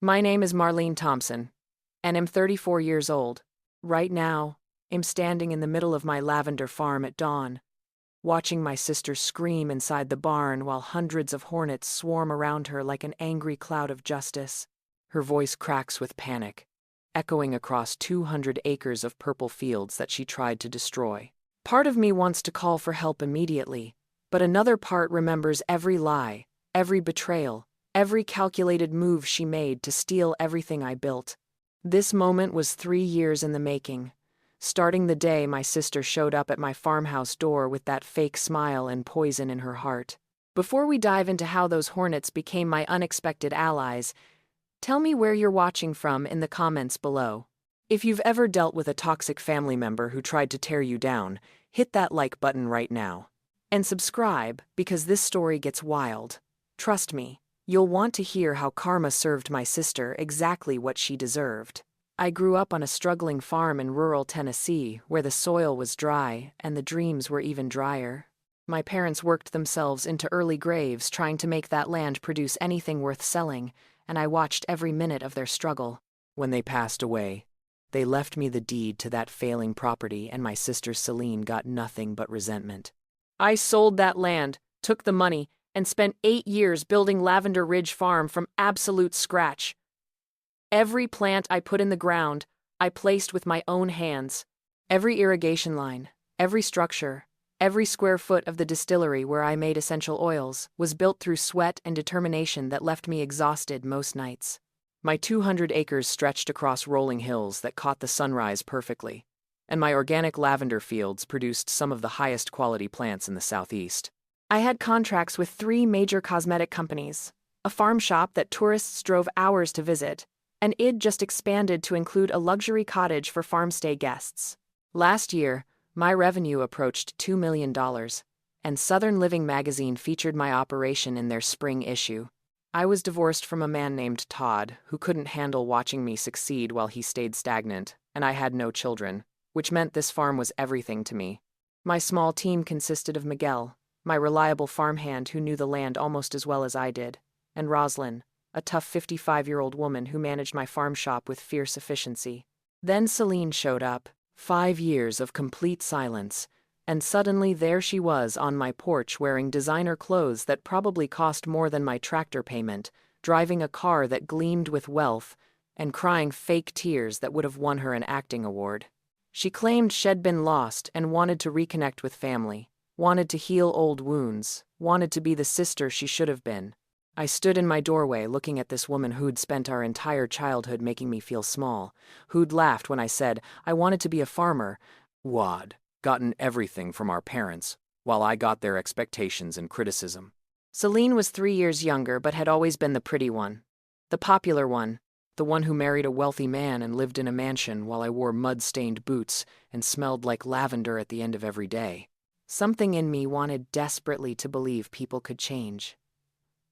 My name is Marlene Thompson, and I'm 34 years old. Right now, I'm standing in the middle of my lavender farm at dawn, watching my sister scream inside the barn while hundreds of hornets swarm around her like an angry cloud of justice. Her voice cracks with panic, echoing across 200 acres of purple fields that she tried to destroy. Part of me wants to call for help immediately, but another part remembers every lie, every betrayal, every calculated move she made to steal everything I built. This moment was 3 years in the making, starting the day my sister showed up at my farmhouse door with that fake smile and poison in her heart. Before we dive into how those hornets became my unexpected allies, tell me where you're watching from in the comments below. If you've ever dealt with a toxic family member who tried to tear you down, hit that like button right now. And subscribe, because this story gets wild. Trust me, you'll want to hear how karma served my sister exactly what she deserved. I grew up on a struggling farm in rural Tennessee where the soil was dry and the dreams were even drier. My parents worked themselves into early graves trying to make that land produce anything worth selling, and I watched every minute of their struggle. When they passed away, they left me the deed to that failing property, and my sister Celine got nothing but resentment. I sold that land, took the money, and spent 8 years building Lavender Ridge Farm from absolute scratch. Every plant I put in the ground, I placed with my own hands. Every irrigation line, every structure, every square foot of the distillery where I made essential oils was built through sweat and determination that left me exhausted most nights. My 200 acres stretched across rolling hills that caught the sunrise perfectly, and my organic lavender fields produced some of the highest quality plants in the Southeast. I had contracts with 3 major cosmetic companies, a farm shop that tourists drove hours to visit, and it just expanded to include a luxury cottage for farmstay guests. Last year, my revenue approached $2 million, and Southern Living magazine featured my operation in their spring issue. I was divorced from a man named Todd, who couldn't handle watching me succeed while he stayed stagnant, and I had no children, which meant this farm was everything to me. My small team consisted of Miguel, my reliable farmhand who knew the land almost as well as I did, and Roslyn, a tough 55-year-old woman who managed my farm shop with fierce efficiency. Then Celine showed up, 5 years of complete silence, and suddenly there she was on my porch wearing designer clothes that probably cost more than my tractor payment, driving a car that gleamed with wealth, and crying fake tears that would have won her an acting award. She claimed she'd been lost and wanted to reconnect with family, wanted to heal old wounds, wanted to be the sister she should have been. I stood in my doorway looking at this woman who'd spent our entire childhood making me feel small, who'd laughed when I said I wanted to be a farmer, who'd gotten everything from our parents, while I got their expectations and criticism. Celine was 3 years younger but had always been the pretty one, the popular one, the one who married a wealthy man and lived in a mansion while I wore mud-stained boots and smelled like lavender at the end of every day. Something in me wanted desperately to believe people could change.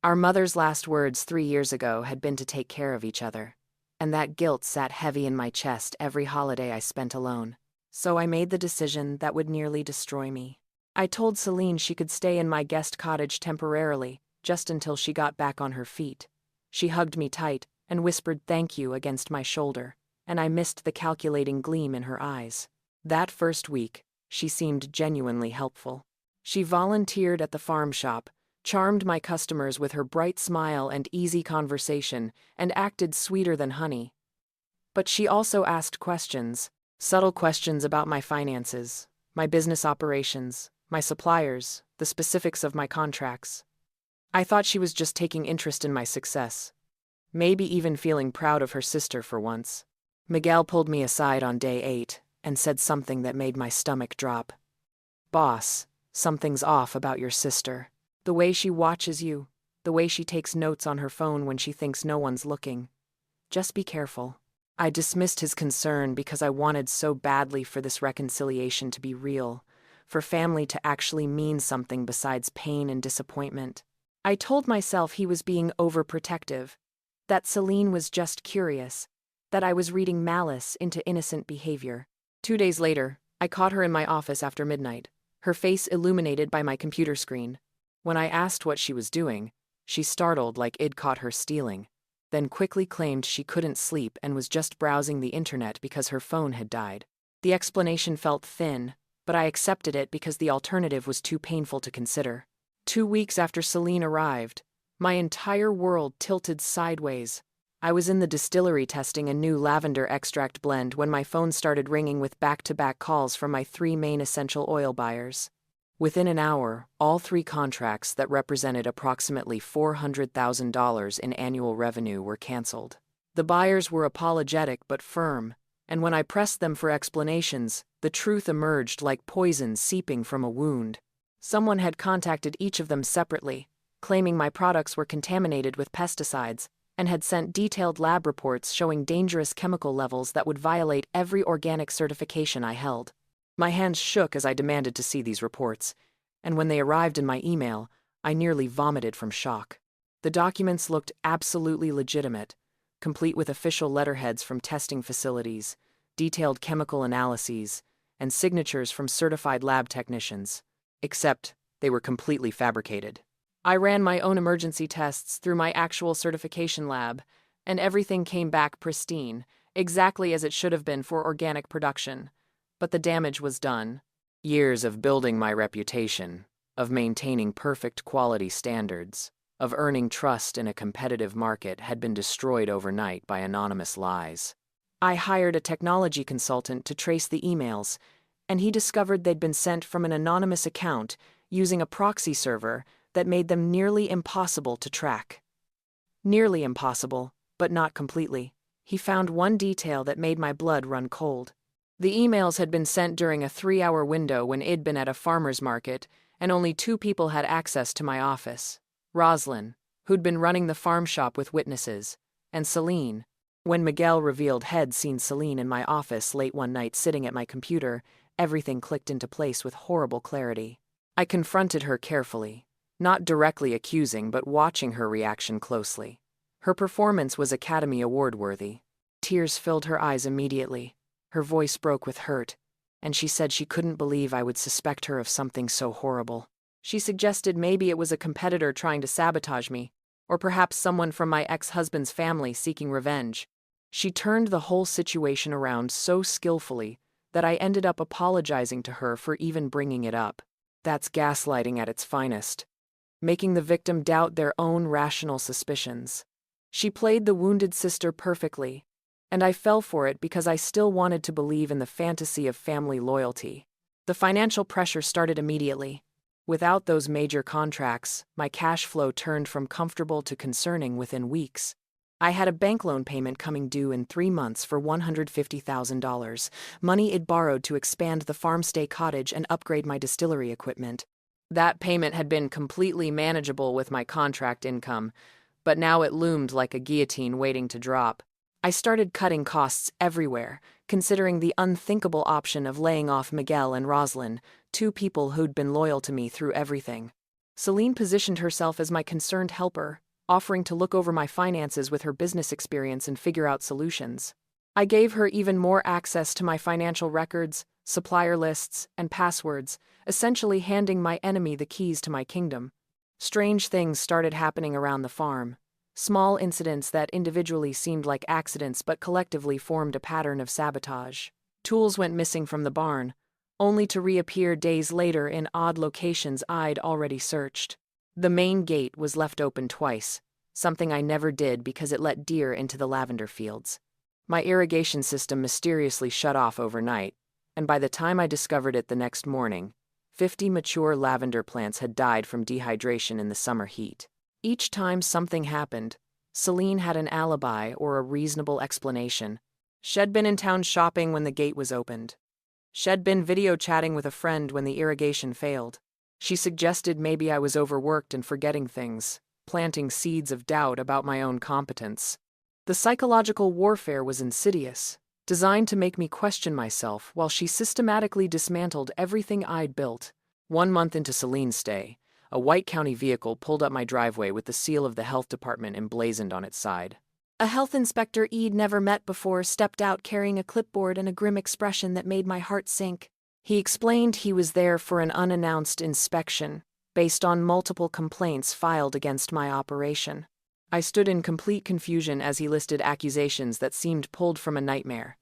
Our mother's last words 3 years ago had been to take care of each other, and that guilt sat heavy in my chest every holiday I spent alone. So I made the decision that would nearly destroy me. I told Celine she could stay in my guest cottage temporarily, just until she got back on her feet. She hugged me tight and whispered thank you against my shoulder, and I missed the calculating gleam in her eyes. That first week, she seemed genuinely helpful. She volunteered at the farm shop, charmed my customers with her bright smile and easy conversation, and acted sweeter than honey. But she also asked questions, subtle questions about my finances, my business operations, my suppliers, the specifics of my contracts. I thought she was just taking interest in my success, maybe even feeling proud of her sister for once. Miguel pulled me aside on day 8 and said something that made my stomach drop. "Boss, something's off about your sister. The way she watches you, the way she takes notes on her phone when she thinks no one's looking. Just be careful." I dismissed his concern because I wanted so badly for this reconciliation to be real, for family to actually mean something besides pain and disappointment. I told myself he was being overprotective, that Celine was just curious, that I was reading malice into innocent behavior. 2 days later, I caught her in my office after midnight, her face illuminated by my computer screen. When I asked what she was doing, she startled like I'd caught her stealing. then quickly claimed she couldn't sleep and was just browsing the internet because her phone had died. The explanation felt thin, but I accepted it because the alternative was too painful to consider. 2 weeks after Celine arrived, my entire world tilted sideways. I was in the distillery testing a new lavender extract blend when my phone started ringing with back-to-back calls from my 3 main essential oil buyers. Within an hour, all 3 contracts that represented approximately $400,000 in annual revenue were canceled. The buyers were apologetic but firm, and when I pressed them for explanations, the truth emerged like poison seeping from a wound. Someone had contacted each of them separately, claiming my products were contaminated with pesticides, and had sent detailed lab reports showing dangerous chemical levels that would violate every organic certification I held. My hands shook as I demanded to see these reports, and when they arrived in my email, I nearly vomited from shock. The documents looked absolutely legitimate, complete with official letterheads from testing facilities, detailed chemical analyses, and signatures from certified lab technicians, except they were completely fabricated. I ran my own emergency tests through my actual certification lab, and everything came back pristine, exactly as it should have been for organic production. But the damage was done. Years of building my reputation, of maintaining perfect quality standards, of earning trust in a competitive market had been destroyed overnight by anonymous lies. I hired a technology consultant to trace the emails, and he discovered they'd been sent from an anonymous account using a proxy server that made them nearly impossible to track. Nearly impossible, but not completely. He found one detail that made my blood run cold. The emails had been sent during a 3-hour window when I'd been at a farmer's market, and only 2 people had access to my office. Rosalind, who'd been running the farm shop with witnesses, and Celine. When Miguel revealed he'd seen Celine in my office late one night sitting at my computer, everything clicked into place with horrible clarity. I confronted her carefully, not directly accusing but watching her reaction closely. Her performance was Academy Award worthy. Tears filled her eyes immediately. Her voice broke with hurt, and she said she couldn't believe I would suspect her of something so horrible. She suggested maybe it was a competitor trying to sabotage me, or perhaps someone from my ex-husband's family seeking revenge. She turned the whole situation around so skillfully that I ended up apologizing to her for even bringing it up. That's gaslighting at its finest, making the victim doubt their own rational suspicions. She played the wounded sister perfectly, and I fell for it because I still wanted to believe in the fantasy of family loyalty. The financial pressure started immediately. Without those major contracts, my cash flow turned from comfortable to concerning within weeks. I had a bank loan payment coming due in 3 months for $150,000, money I'd borrowed to expand the farmstay cottage and upgrade my distillery equipment. That payment had been completely manageable with my contract income, but now it loomed like a guillotine waiting to drop. I started cutting costs everywhere, considering the unthinkable option of laying off Miguel and Rosalind, 2 people who'd been loyal to me through everything. Celine positioned herself as my concerned helper, offering to look over my finances with her business experience and figure out solutions. I gave her even more access to my financial records, supplier lists, and passwords, essentially handing my enemy the keys to my kingdom. Strange things started happening around the farm. Small incidents that individually seemed like accidents but collectively formed a pattern of sabotage. Tools went missing from the barn, only to reappear days later in odd locations I'd already searched. The main gate was left open twice, something I never did because it let deer into the lavender fields. My irrigation system mysteriously shut off overnight, and by the time I discovered it the next morning, 50 mature lavender plants had died from dehydration in the summer heat. Each time something happened, Celine had an alibi or a reasonable explanation. She'd been in town shopping when the gate was opened. She'd been video chatting with a friend when the irrigation failed. She suggested maybe I was overworked and forgetting things, planting seeds of doubt about my own competence. The psychological warfare was insidious, designed to make me question myself while she systematically dismantled everything I'd built. 1 month into Celine's stay, a White County vehicle pulled up my driveway with the seal of the health department emblazoned on its side. A health inspector I'd never met before stepped out carrying a clipboard and a grim expression that made my heart sink. He explained he was there for an unannounced inspection, based on multiple complaints filed against my operation. I stood in complete confusion as he listed accusations that seemed pulled from a nightmare.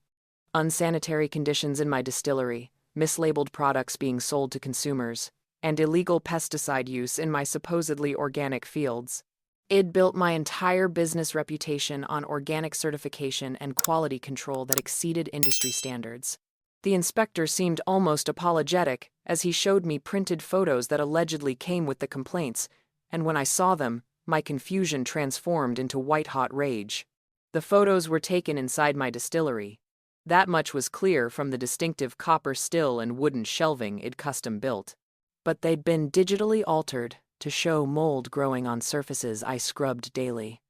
Unsanitary conditions in my distillery, mislabeled products being sold to consumers, and illegal pesticide use in my supposedly organic fields. It built my entire business reputation on organic certification and quality control that exceeded industry standards. The inspector seemed almost apologetic as he showed me printed photos that allegedly came with the complaints, and when I saw them, my confusion transformed into white-hot rage. The photos were taken inside my distillery. That much was clear from the distinctive copper still and wooden shelving I'd custom built. But they'd been digitally altered to show mold growing on surfaces I scrubbed daily,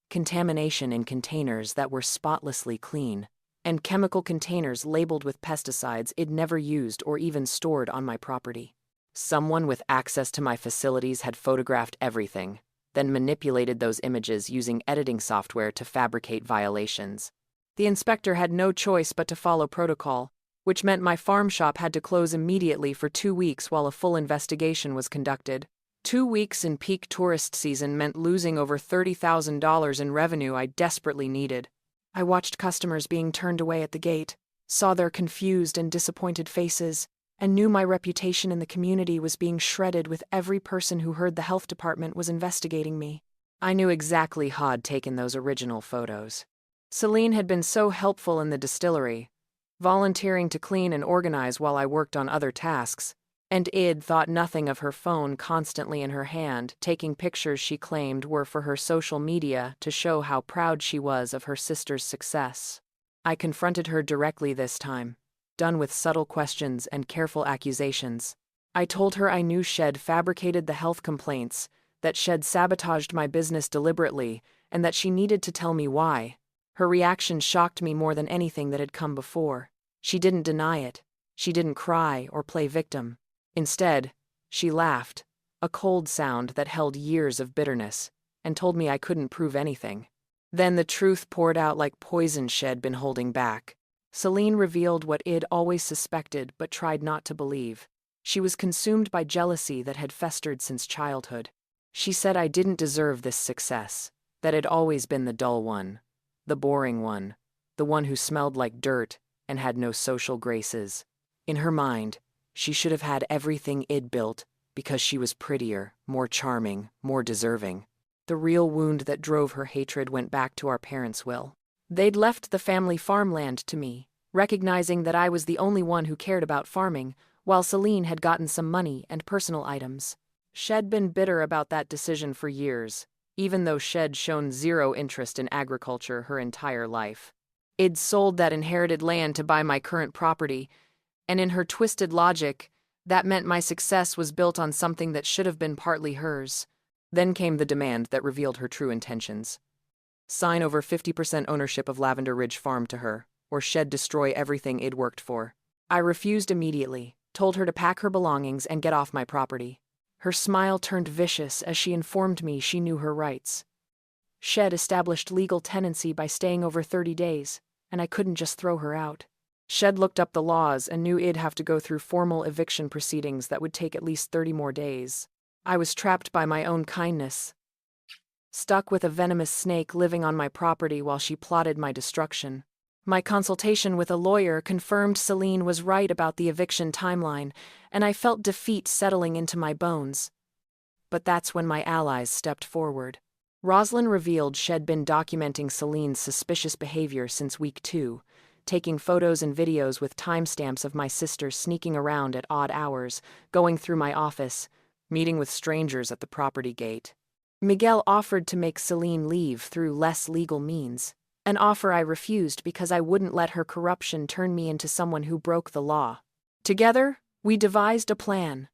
contamination in containers that were spotlessly clean, and chemical containers labeled with pesticides I'd never used or even stored on my property. Someone with access to my facilities had photographed everything, then manipulated those images using editing software to fabricate violations. The inspector had no choice but to follow protocol, which meant my farm shop had to close immediately for 2 weeks while a full investigation was conducted. 2 weeks in peak tourist season meant losing over $30,000 in revenue I desperately needed. I watched customers being turned away at the gate, saw their confused and disappointed faces, and knew my reputation in the community was being shredded with every person who heard the health department was investigating me. I knew exactly who'd taken those original photos. Celine had been so helpful in the distillery, volunteering to clean and organize while I worked on other tasks, and Id thought nothing of her phone constantly in her hand, taking pictures she claimed were for her social media to show how proud she was of her sister's success. I confronted her directly this time, done with subtle questions and careful accusations. I told her I knew Shed fabricated the health complaints, that Shed sabotaged my business deliberately, and that she needed to tell me why. Her reaction shocked me more than anything that had come before. She didn't deny it. She didn't cry or play victim. Instead, she laughed, a cold sound that held years of bitterness, and told me I couldn't prove anything. Then the truth poured out like poison she'd been holding back. Celine revealed what Id always suspected but tried not to believe. She was consumed by jealousy that had festered since childhood. She said I didn't deserve this success, that I'd always been the dull one, the boring one, the one who smelled like dirt and had no social graces. In her mind, she should have had everything Id built because she was prettier, more charming, more deserving. The real wound that drove her hatred went back to our parents' will. They'd left the family farmland to me, recognizing that I was the only one who cared about farming, while Celine had gotten some money and personal items. She'd been bitter about that decision for years, even though she'd shown zero interest in agriculture her entire life. I'd sold that inherited land to buy my current property, and in her twisted logic, that meant my success was built on something that should have been partly hers. Then came the demand that revealed her true intentions. Sign over 50% ownership of Lavender Ridge Farm to her, or she'd destroy everything I'd worked for. I refused immediately, told her to pack her belongings and get off my property. Her smile turned vicious as she informed me she knew her rights. Shed established legal tenancy by staying over 30 days, and I couldn't just throw her out. Shed looked up the laws and knew I'd have to go through formal eviction proceedings that would take at least 30 more days. I was trapped by my own kindness, stuck with a venomous snake living on my property while she plotted my destruction. My consultation with a lawyer confirmed Celine was right about the eviction timeline, and I felt defeat settling into my bones. But that's when my allies stepped forward. Roslyn revealed she'd been documenting Celine's suspicious behavior since week 2, taking photos and videos with timestamps of my sister sneaking around at odd hours, going through my office, meeting with strangers at the property gate. Miguel offered to make Celine leave through less legal means, an offer I refused because I wouldn't let her corruption turn me into someone who broke the law. Together, we devised a plan.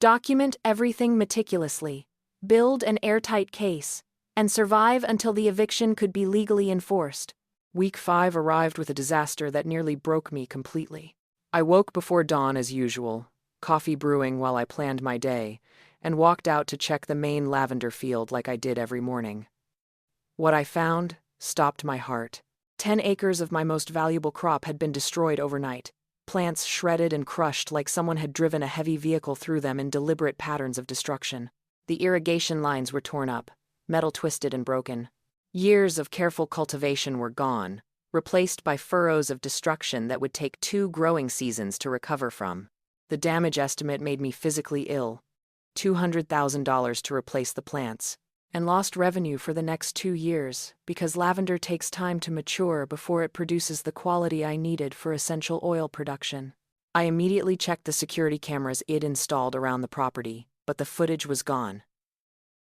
Document everything meticulously, build an airtight case, and survive until the eviction could be legally enforced. Week 5 arrived with a disaster that nearly broke me completely. I woke before dawn as usual, coffee brewing while I planned my day, and walked out to check the main lavender field like I did every morning. What I found stopped my heart. 10 acres of my most valuable crop had been destroyed overnight, plants shredded and crushed like someone had driven a heavy vehicle through them in deliberate patterns of destruction. The irrigation lines were torn up, metal twisted and broken, Years of careful cultivation were gone, replaced by furrows of destruction that would take 2 growing seasons to recover from. The damage estimate made me physically ill. $200,000 to replace the plants, and lost revenue for the next 2 years because lavender takes time to mature before it produces the quality I needed for essential oil production. I immediately checked the security cameras I'd installed around the property, but the footage was gone.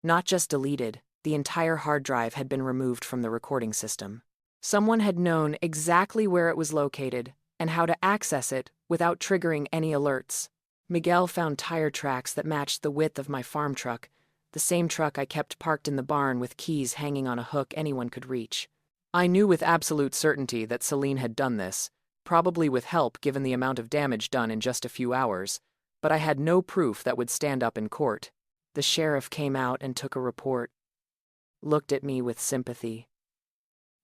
Not just deleted, the entire hard drive had been removed from the recording system. Someone had known exactly where it was located and how to access it without triggering any alerts. Miguel found tire tracks that matched the width of my farm truck, the same truck I kept parked in the barn with keys hanging on a hook anyone could reach. I knew with absolute certainty that Celine had done this, probably with help given the amount of damage done in just a few hours, but I had no proof that would stand up in court. The sheriff came out and took a report, looked at me with sympathy,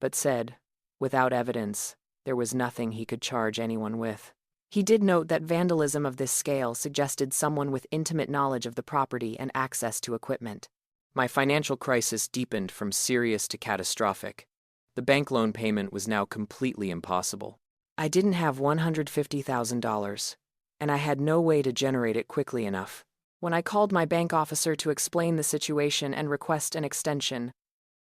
but said, without evidence, there was nothing he could charge anyone with. He did note that vandalism of this scale suggested someone with intimate knowledge of the property and access to equipment. My financial crisis deepened from serious to catastrophic. The bank loan payment was now completely impossible. I didn't have $150,000, and I had no way to generate it quickly enough. When I called my bank officer to explain the situation and request an extension,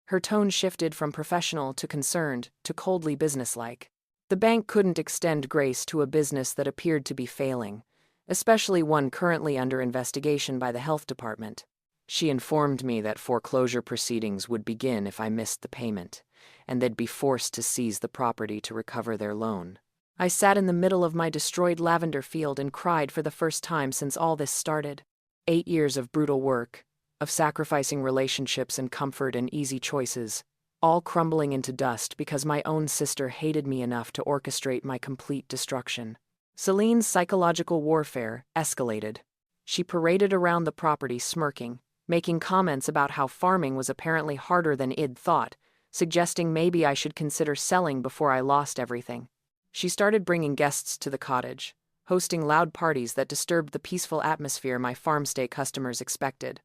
her tone shifted from professional to concerned to coldly businesslike. The bank couldn't extend grace to a business that appeared to be failing, especially one currently under investigation by the health department. She informed me that foreclosure proceedings would begin if I missed the payment, and they'd be forced to seize the property to recover their loan. I sat in the middle of my destroyed lavender field and cried for the first time since all this started. 8 years of brutal work, of sacrificing relationships and comfort and easy choices, all crumbling into dust because my own sister hated me enough to orchestrate my complete destruction. Celine's psychological warfare escalated. She paraded around the property smirking, making comments about how farming was apparently harder than I'd thought, suggesting maybe I should consider selling before I lost everything. She started bringing guests to the cottage, hosting loud parties that disturbed the peaceful atmosphere my farmstay customers expected.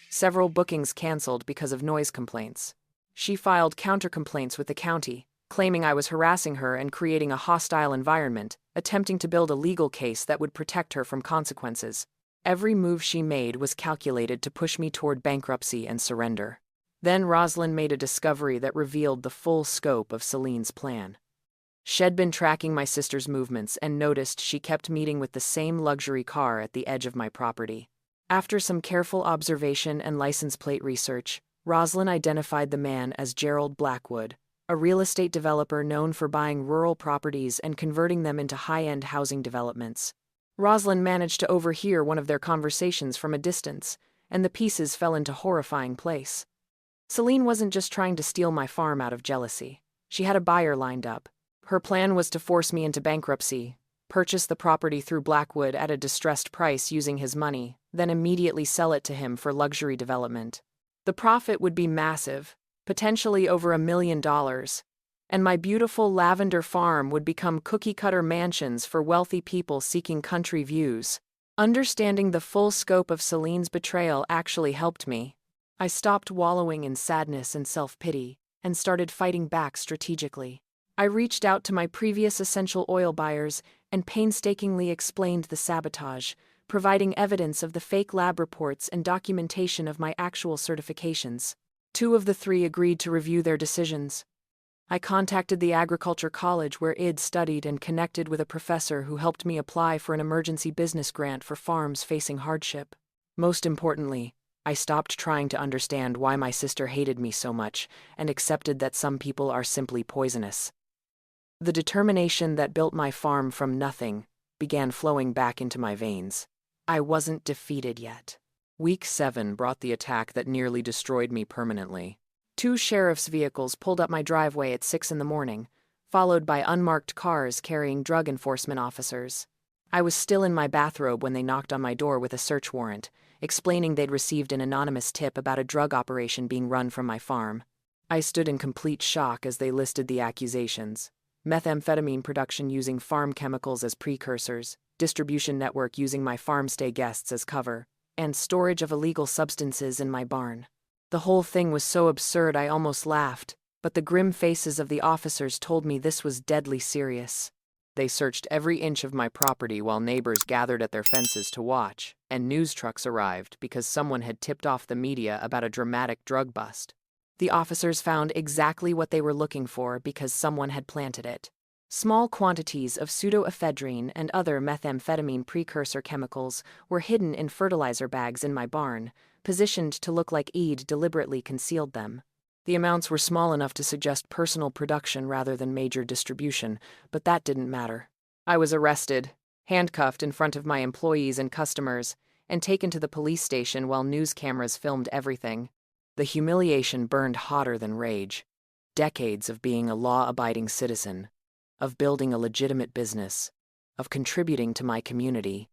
Several bookings canceled because of noise complaints. She filed counter-complaints with the county, claiming I was harassing her and creating a hostile environment, attempting to build a legal case that would protect her from consequences. Every move she made was calculated to push me toward bankruptcy and surrender. Then Rosalind made a discovery that revealed the full scope of Celine's plan. She'd been tracking my sister's movements and noticed she kept meeting with the same luxury car at the edge of my property. After some careful observation and license plate research, Rosalind identified the man as Gerald Blackwood, a real estate developer known for buying rural properties and converting them into high-end housing developments. Rosalind managed to overhear one of their conversations from a distance, and the pieces fell into horrifying place. Celine wasn't just trying to steal my farm out of jealousy. She had a buyer lined up. Her plan was to force me into bankruptcy, purchase the property through Blackwood at a distressed price using his money, then immediately sell it to him for luxury development. The profit would be massive, potentially over $1 million, and my beautiful lavender farm would become cookie-cutter mansions for wealthy people seeking country views. Understanding the full scope of Celine's betrayal actually helped me. I stopped wallowing in sadness and self-pity and started fighting back strategically. I reached out to my previous essential oil buyers and painstakingly explained the sabotage, providing evidence of the fake lab reports and documentation of my actual certifications. 2 of the 3 agreed to review their decisions. I contacted the agriculture college where I'd studied and connected with a professor who helped me apply for an emergency business grant for farms facing hardship. Most importantly, I stopped trying to understand why my sister hated me so much and accepted that some people are simply poisonous. The determination that built my farm from nothing began flowing back into my veins. I wasn't defeated yet. Week 7 brought the attack that nearly destroyed me permanently. 2 sheriff's vehicles pulled up my driveway at 6 in the morning, followed by unmarked cars carrying drug enforcement officers. I was still in my bathrobe when they knocked on my door with a search warrant, explaining they'd received an anonymous tip about a drug operation being run from my farm. I stood in complete shock as they listed the accusations. Methamphetamine production using farm chemicals as precursors, distribution network using my farmstay guests as cover, and storage of illegal substances in my barn. The whole thing was so absurd I almost laughed, but the grim faces of the officers told me this was deadly serious. They searched every inch of my property while neighbors gathered at their fences to watch, and news trucks arrived because someone had tipped off the media about a dramatic drug bust. The officers found exactly what they were looking for because someone had planted it. Small quantities of pseudoephedrine and other methamphetamine precursor chemicals were hidden in fertilizer bags in my barn, positioned to look like Eid deliberately concealed them. The amounts were small enough to suggest personal production rather than major distribution, but that didn't matter. I was arrested, handcuffed in front of my employees and customers, and taken to the police station while news cameras filmed everything. The humiliation burned hotter than rage. Decades of being a law-abiding citizen, of building a legitimate business, of contributing to my community,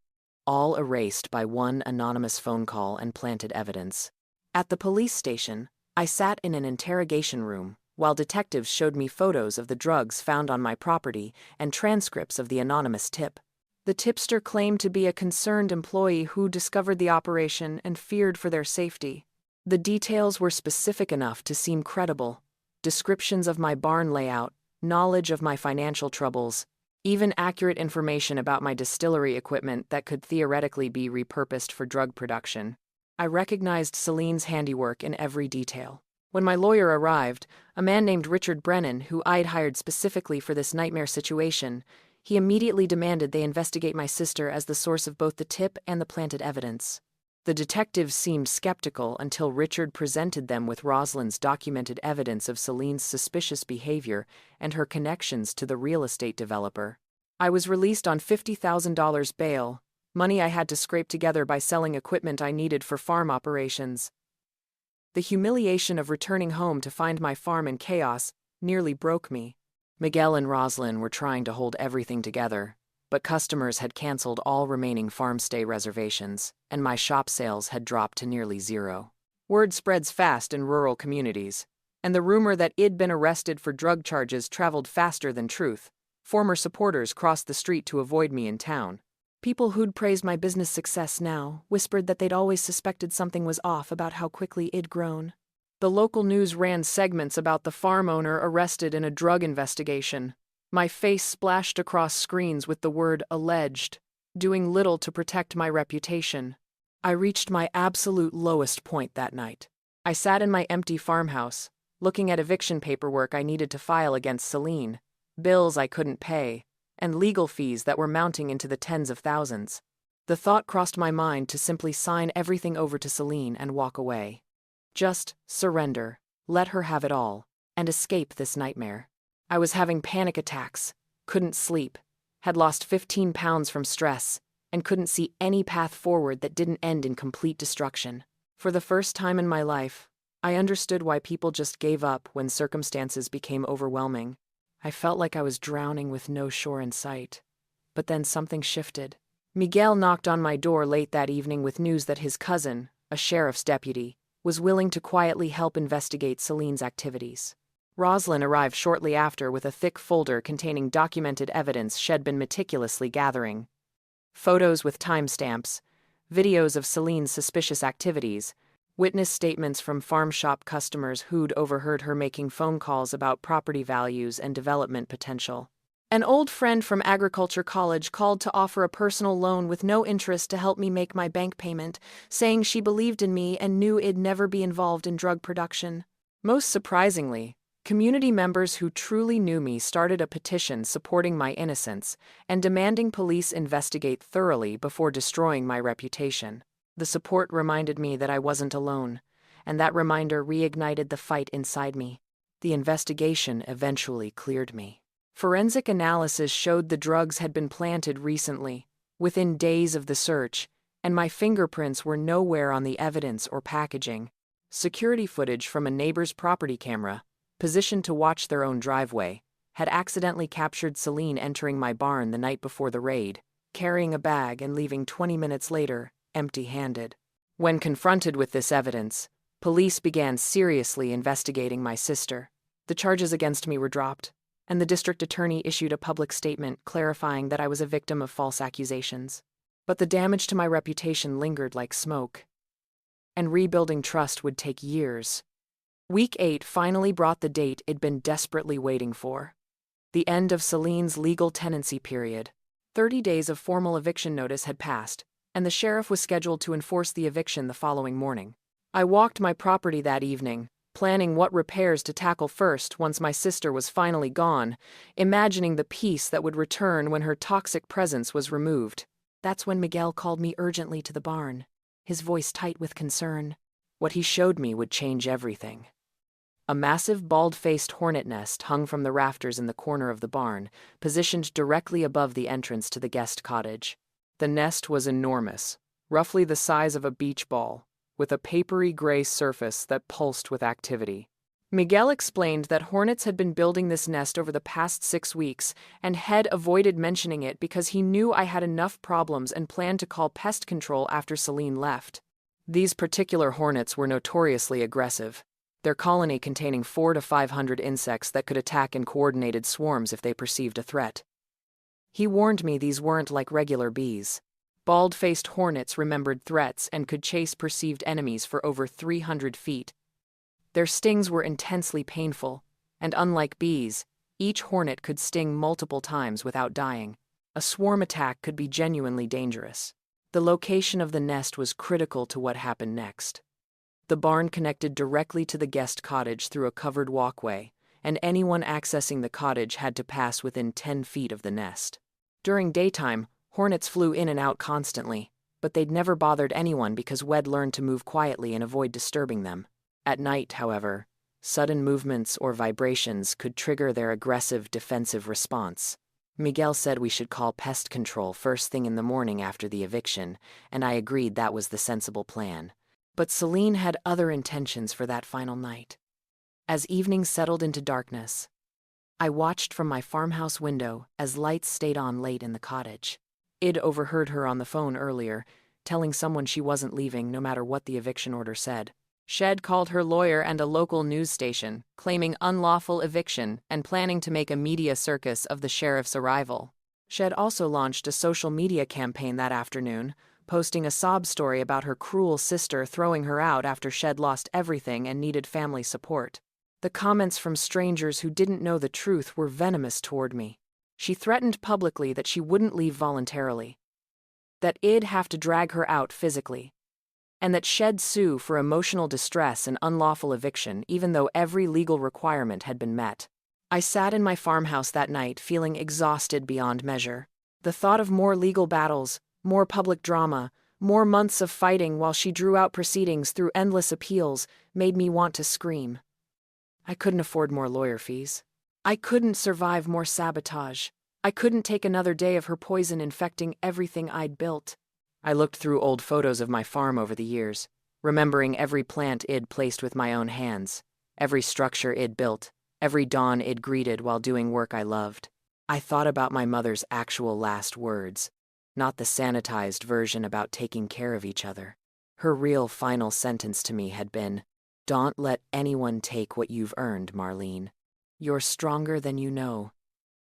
all erased by one anonymous phone call and planted evidence. At the police station, I sat in an interrogation room while detectives showed me photos of the drugs found on my property and transcripts of the anonymous tip. The tipster claimed to be a concerned employee who discovered the operation and feared for their safety. The details were specific enough to seem credible. Descriptions of my barn layout, knowledge of my financial troubles, even accurate information about my distillery equipment that could theoretically be repurposed for drug production. I recognized Celine's handiwork in every detail. When my lawyer arrived, a man named Richard Brennan, who I'd hired specifically for this nightmare situation, he immediately demanded they investigate my sister as the source of both the tip and the planted evidence. The detectives seemed skeptical until Richard presented them with Rosalind's documented evidence of Celine's suspicious behavior and her connections to the real estate developer. I was released on $50,000 bail, money I had to scrape together by selling equipment I needed for farm operations. The humiliation of returning home to find my farm in chaos nearly broke me. Miguel and Rosalind were trying to hold everything together, but customers had canceled all remaining farm stay reservations, and my shop sales had dropped to nearly zero. Word spreads fast in rural communities, and the rumor that I'd been arrested for drug charges traveled faster than truth. Former supporters crossed the street to avoid me in town. People who'd praised my business success now whispered that they'd always suspected something was off about how quickly I'd grown. The local news ran segments about the farm owner arrested in a drug investigation. My face splashed across screens with the word alleged, doing little to protect my reputation. I reached my absolute lowest point that night. I sat in my empty farmhouse, looking at eviction paperwork I needed to file against Celine, bills I couldn't pay, and legal fees that were mounting into the tens of thousands. The thought crossed my mind to simply sign everything over to Celine and walk away. Just surrender, let her have it all, and escape this nightmare. I was having panic attacks, couldn't sleep, had lost 15 pounds from stress, and couldn't see any path forward that didn't end in complete destruction. For the first time in my life, I understood why people just gave up when circumstances became overwhelming. I felt like I was drowning with no shore in sight. But then something shifted. Miguel knocked on my door late that evening with news that his cousin, a sheriff's deputy, was willing to quietly help investigate Celine's activities. Rosalind arrived shortly after with a thick folder containing documented evidence she'd been meticulously gathering. Photos with timestamps, videos of Celine's suspicious activities, witness statements from farm shop customers who'd overheard her making phone calls about property values and development potential. An old friend from agriculture college called to offer a personal loan with no interest to help me make my bank payment, saying she believed in me and knew I'd never be involved in drug production. Most surprisingly, community members who truly knew me started a petition supporting my innocence and demanding police investigate thoroughly before destroying my reputation. The support reminded me that I wasn't alone, and that reminder reignited the fight inside me. The investigation eventually cleared me. Forensic analysis showed the drugs had been planted recently, within days of the search, and my fingerprints were nowhere on the evidence or packaging. Security footage from a neighbor's property camera, positioned to watch their own driveway, had accidentally captured Celine entering my barn the night before the raid, carrying a bag and leaving 20 minutes later, empty-handed. When confronted with this evidence, police began seriously investigating my sister. The charges against me were dropped, and the district attorney issued a public statement clarifying that I was a victim of false accusations. But the damage to my reputation lingered like smoke. and rebuilding trust would take years. Week 8 finally brought the date it'd been desperately waiting for. The end of Celine's legal tenancy period. 30 days of formal eviction notice had passed, and the sheriff was scheduled to enforce the eviction the following morning. I walked my property that evening, planning what repairs to tackle first once my sister was finally gone, imagining the peace that would return when her toxic presence was removed. That's when Miguel called me urgently to the barn, his voice tight with concern. What he showed me would change everything. A massive bald-faced hornet nest hung from the rafters in the corner of the barn, positioned directly above the entrance to the guest cottage. The nest was enormous, roughly the size of a beach ball, with a papery gray surface that pulsed with activity. Miguel explained that hornets had been building this nest over the past 6 weeks and had avoided mentioning it because he knew I had enough problems and planned to call pest control after Celine left. These particular hornets were notoriously aggressive, their colony containing 400 to 500 insects that could attack in coordinated swarms if they perceived a threat. He warned me these weren't like regular bees. Bald-faced hornets remembered threats and could chase perceived enemies for over 300 feet. Their stings were intensely painful, and unlike bees, each hornet could sting multiple times without dying. A swarm attack could be genuinely dangerous. The location of the nest was critical to what happened next. The barn connected directly to the guest cottage through a covered walkway, and anyone accessing the cottage had to pass within 10 feet of the nest. During daytime, hornets flew in and out constantly, but they'd never bothered anyone because Wed learned to move quietly and avoid disturbing them. At night, however, sudden movements or vibrations could trigger their aggressive defensive response. Miguel said we should call pest control first thing in the morning after the eviction, and I agreed that was the sensible plan. But Celine had other intentions for that final night. As evening settled into darkness, I watched from my farmhouse window as lights stayed on late in the cottage. I'd overheard her on the phone earlier, telling someone she wasn't leaving no matter what the eviction order said. Shed called her lawyer and a local news station, claiming unlawful eviction and planning to make a media circus of the sheriff's arrival. Shed also launched a social media campaign that afternoon, posting a sob story about her cruel sister throwing her out after Shed lost everything and needed family support. The comments from strangers who didn't know the truth were venomous toward me. She threatened publicly that she wouldn't leave voluntarily, that I'd have to drag her out physically, and that Shed sue for emotional distress and unlawful eviction even though every legal requirement had been met. I sat in my farmhouse that night feeling exhausted beyond measure. The thought of more legal battles, more public drama, more months of fighting while she drew out proceedings through endless appeals made me want to scream. I couldn't afford more lawyer fees. I couldn't survive more sabotage. I couldn't take another day of her poison infecting everything I'd built. I looked through old photos of my farm over the years, remembering every plant I'd placed with my own hands, every structure I'd built, every dawn I'd greeted while doing work I loved. I thought about my mother's actual last words, not the sanitized version about taking care of each other. Her real final sentence to me had been, "Don't let anyone take what you've earned, Marlene. You're stronger than you know."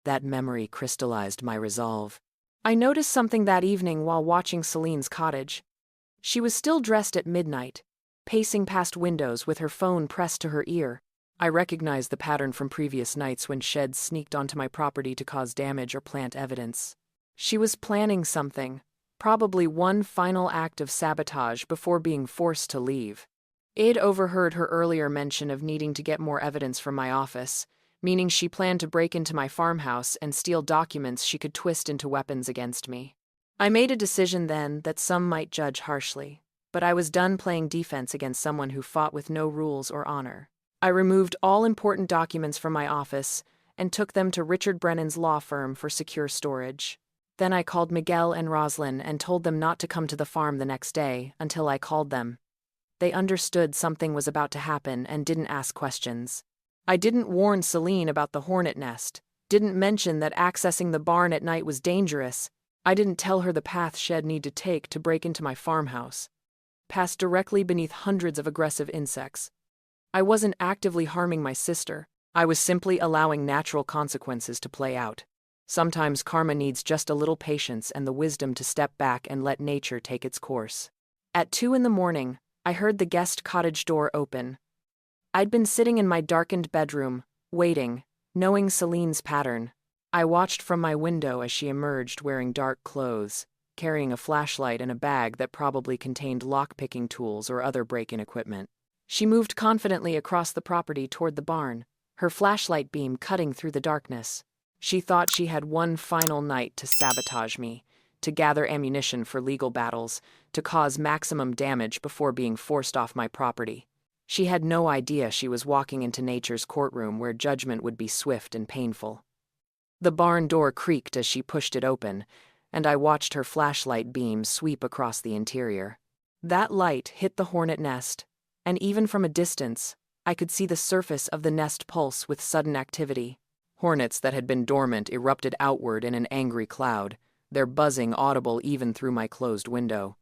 That memory crystallized my resolve. I noticed something that evening while watching Celine's cottage. She was still dressed at midnight, pacing past windows with her phone pressed to her ear. I recognized the pattern from previous nights when Shed sneaked onto my property to cause damage or plant evidence. She was planning something, probably one final act of sabotage before being forced to leave. I'd overheard her earlier mention of needing to get more evidence from my office, meaning she planned to break into my farmhouse and steal documents she could twist into weapons against me. I made a decision then that some might judge harshly, but I was done playing defense against someone who fought with no rules or honor. I removed all important documents from my office and took them to Richard Brennan's law firm for secure storage. Then I called Miguel and Roslyn and told them not to come to the farm the next day until I called them. They understood something was about to happen and didn't ask questions. I didn't warn Celine about the hornet nest, didn't mention that accessing the barn at night was dangerous. I didn't tell her the path Shed need to take to break into my farmhouse, pass directly beneath hundreds of aggressive insects. I wasn't actively harming my sister. I was simply allowing natural consequences to play out. Sometimes karma needs just a little patience and the wisdom to step back and let nature take its course. At 2 in the morning, I heard the guest cottage door open. I'd been sitting in my darkened bedroom, waiting, knowing Celine's pattern. I watched from my window as she emerged wearing dark clothes, carrying a flashlight and a bag that probably contained lock-picking tools or other break-in equipment. She moved confidently across the property toward the barn, her flashlight beam cutting through the darkness. She thought she had one final night to sabotage me, to gather ammunition for legal battles, to cause maximum damage before being forced off my property. She had no idea she was walking into nature's courtroom where judgment would be swift and painful. The barn door creaked as she pushed it open, and I watched her flashlight beam sweep across the interior. That light hit the hornet nest, and even from a distance, I could see the surface of the nest pulse with sudden activity. Hornets that had been dormant erupted outward in an angry cloud, their buzzing audible even through my closed window.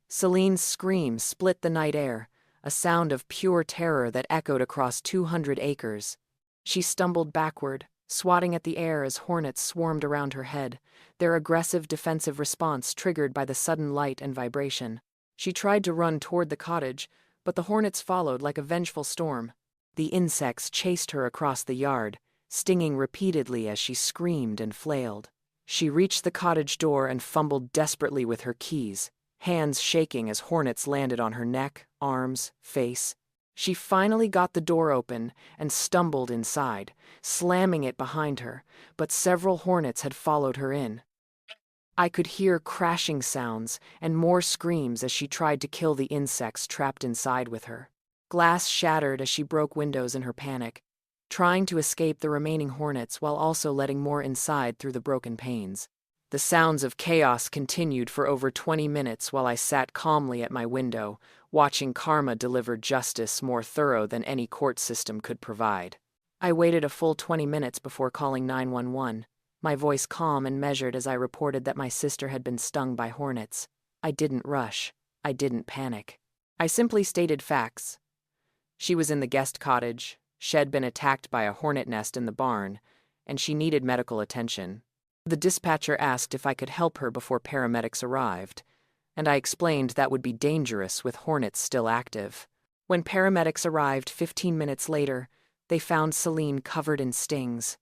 Celine's scream split the night air, a sound of pure terror that echoed across 200 acres. She stumbled backward, swatting at the air as hornets swarmed around her head, their aggressive defensive response triggered by the sudden light and vibration. She tried to run toward the cottage, but the hornets followed like a vengeful storm. The insects chased her across the yard, stinging repeatedly as she screamed and flailed. She reached the cottage door and fumbled desperately with her keys, hands shaking as hornets landed on her neck, arms, face. She finally got the door open and stumbled inside, slamming it behind her, but several hornets had followed her in. I could hear crashing sounds and more screams as she tried to kill the insects trapped inside with her. Glass shattered as she broke windows in her panic, trying to escape the remaining hornets while also letting more inside through the broken panes. The sounds of chaos continued for over 20 minutes while I sat calmly at my window, watching karma deliver justice more thorough than any court system could provide. I waited a full 20 minutes before calling 911, my voice calm and measured as I reported that my sister had been stung by hornets. I didn't rush. I didn't panic. I simply stated facts. She was in the guest cottage, she'd been attacked by a hornet nest in the barn, and she needed medical attention. The dispatcher asked if I could help her before paramedics arrived, and I explained that would be dangerous with hornets still active. When paramedics arrived 15 minutes later, they found Celine covered in stings,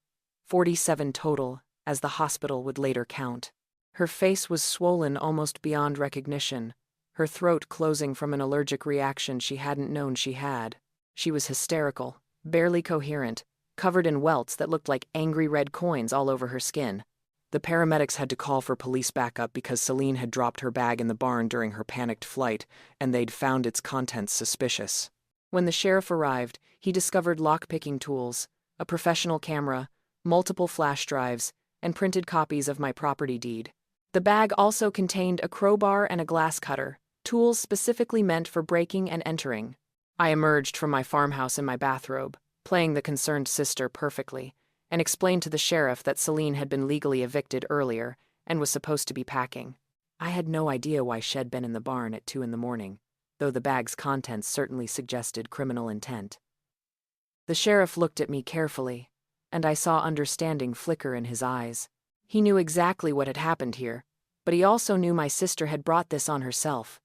47 total, as the hospital would later count. Her face was swollen almost beyond recognition, her throat closing from an allergic reaction she hadn't known she had. She was hysterical, barely coherent, covered in welts that looked like angry red coins all over her skin. The paramedics had to call for police backup because Celine had dropped her bag in the barn during her panicked flight, and they'd found its contents suspicious. When the sheriff arrived, he discovered lock-picking tools, a professional camera, multiple flash drives, and printed copies of my property deed. The bag also contained a crowbar and a glass cutter, tools specifically meant for breaking and entering. I emerged from my farmhouse in my bathrobe, playing the concerned sister perfectly, and explained to the sheriff that Celine had been legally evicted earlier and was supposed to be packing. I had no idea why she'd been in the barn at 2 a.m, though the bag's contents certainly suggested criminal intent. The sheriff looked at me carefully, and I saw understanding flicker in his eyes. He knew exactly what had happened here, but he also knew my sister had brought this on herself.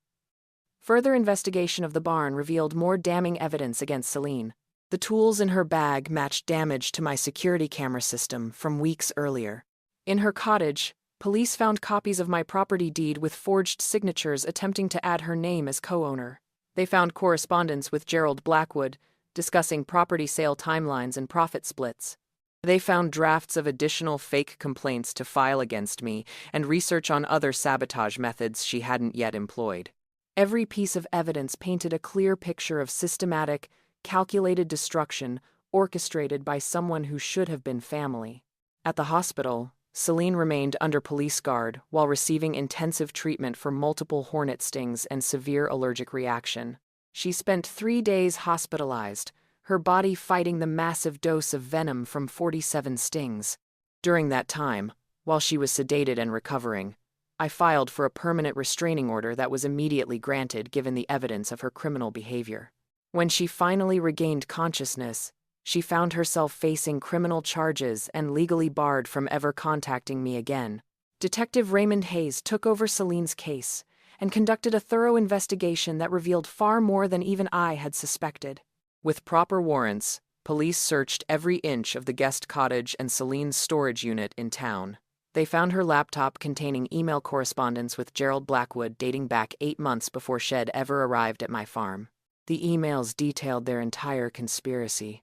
Further investigation of the barn revealed more damning evidence against Celine. The tools in her bag matched damage to my security camera system from weeks earlier. In her cottage, police found copies of my property deed with forged signatures attempting to add her name as co-owner. They found correspondence with Gerald Blackwood, discussing property sale timelines and profit splits. They found drafts of additional fake complaints to file against me and research on other sabotage methods she hadn't yet employed. Every piece of evidence painted a clear picture of systematic, calculated destruction orchestrated by someone who should have been family. At the hospital, Celine remained under police guard while receiving intensive treatment for multiple hornet stings and severe allergic reaction. She spent 3 days hospitalized, her body fighting the massive dose of venom from 47 stings. During that time, while she was sedated and recovering, I filed for a permanent restraining order that was immediately granted given the evidence of her criminal behavior. When she finally regained consciousness, she found herself facing criminal charges and legally barred from ever contacting me again. Detective Raymond Hayes took over Celine's case, and conducted a thorough investigation that revealed far more than even I had suspected. With proper warrants, police searched every inch of the guest cottage and Celine's storage unit in town. They found her laptop containing email correspondence with Gerald Blackwood dating back 8 months before Shed ever arrived at my farm. The emails detailed their entire conspiracy.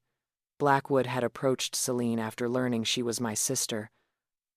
Blackwood had approached Celine after learning she was my sister,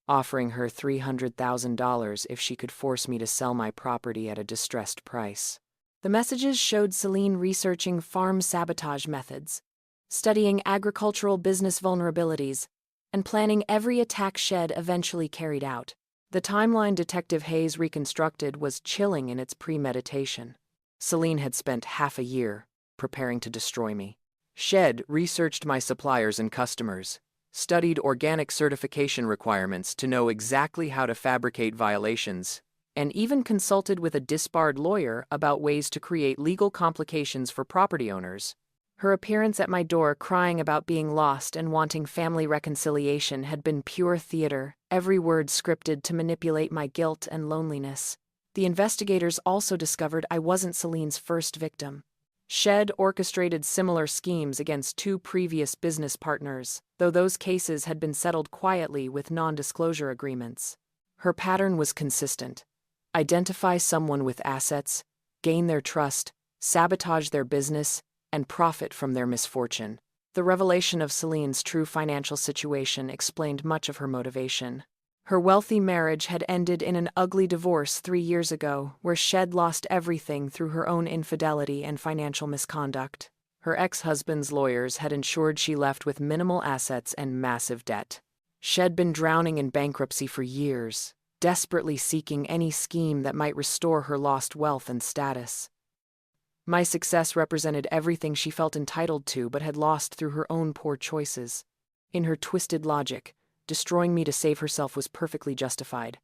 offering her $300,000 if she could force me to sell my property at a distressed price. The messages showed Celine researching farm sabotage methods, studying agricultural business vulnerabilities, and planning every attack Shed eventually carried out. The timeline Detective Hayes reconstructed was chilling in its premeditation. Celine had spent half a year preparing to destroy me. Shed researched my suppliers and customers, studied organic certification requirements to know exactly how to fabricate violations, and even consulted with a disbarred lawyer about ways to create legal complications for property owners. Her appearance at my door crying about being lost and wanting family reconciliation had been pure theater, every word scripted to manipulate my guilt and loneliness. The investigators also discovered I wasn't Celine's first victim. Shed orchestrated similar schemes against 2 previous business partners, though those cases had been settled quietly with non-disclosure agreements. Her pattern was consistent: identify someone with assets, gain their trust, sabotage their business, and profit from their misfortune. The revelation of Celine's true financial situation explained much of her motivation. Her wealthy marriage had ended in an ugly divorce 3 years ago, where Shed lost everything through her own infidelity and financial misconduct. Her ex-husband's lawyers had ensured she left with minimal assets and massive debt. Shed been drowning in bankruptcy for years, desperately seeking any scheme that might restore her lost wealth and status. My success represented everything she felt entitled to but had lost through her own poor choices. In her twisted logic, destroying me to save herself was perfectly justified.